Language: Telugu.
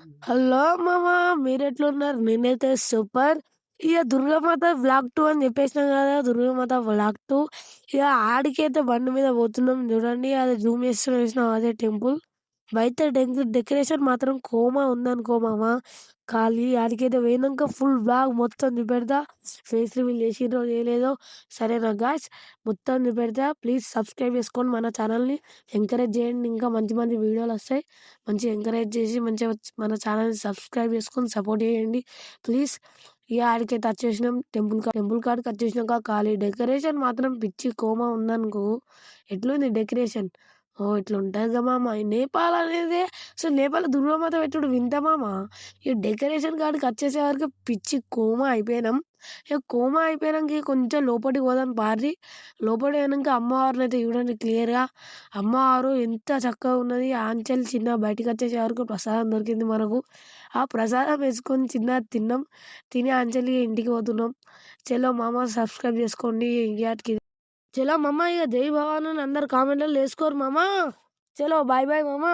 హలో మామ, మీరెట్లున్నారు? నేనైతే సూపర్. ఇక దుర్గామాత వ్లాగ్ 2 అని చెప్పేసినాం కదా. దుర్గామాత వ్లాగ్ 2 ఇక ఆడికైతే బండి మీద పోతున్నాం. చూడండి, అది జూమ్ చేస్తున్న చూసినావా, అదే టెంపుల్. బయట డెకరేషన్ మాత్రం కోమా ఉందనుకో మామ. ఖాళీ ఆడికైతే పోయినాక ఫుల్ బ్లాగ్ మొత్తం చూపెడతా. ఫేస్ రివీల్ చేసిండ్రో చేయలేదో సరేనా గాయ్స్, మొత్తం చూపెడతా. ప్లీజ్ సబ్స్క్రైబ్ చేసుకొని మన ఛానల్ని ఎంకరేజ్ చేయండి. ఇంకా మంచి మంచి వీడియోలు వస్తాయి. మంచిగా ఎంకరేజ్ చేసి మంచిగా మన ఛానల్ని సబ్స్క్రైబ్ చేసుకొని సపోర్ట్ చేయండి ప్లీజ్. ఇక ఆడికైతే వచ్చేసినాం. టెంపుల్ కాడికి వచ్చేసినాక ఖాళీ డెకరేషన్ మాత్రం పిచ్చి కోమా ఉందనుకో. ఎట్లుంది డెకరేషన్? ఓ ఇట్లా ఉంటుంది కదా మామ. ఈ నేపాల్ అనేది అసలు నేపాల్ దుర్గామాత పెట్టుడు వింత మామ. ఈ డెకరేషన్ కాడికి వచ్చేసే వరకు పిచ్చి కోమా అయిపోయినాం. ఇక కోమా అయిపోయినాక కొంచెం లోపలికి పోదాం పారి. లోపలికి పోయినాక అమ్మవారిని అయితే చూడండి క్లియర్గా. అమ్మవారు ఎంత చక్కగా ఉన్నది. ఆంచెలు చిన్న బయటికి వచ్చేసే వరకు ప్రసాదం దొరికింది మనకు. ఆ ప్రసాదం వేసుకొని చిన్న తిన్నాం. తిని ఆంచెలి ఇంటికి పోతున్నాం. చలో మామ, సబ్స్క్రైబ్ చేసుకోండి ఇండియాకి. చలో మామ, ఇక జై భవాన్ అని అందరు కామెంట్లో వేసుకోరు మామ. చలో బాయ్ బాయ్ మామ.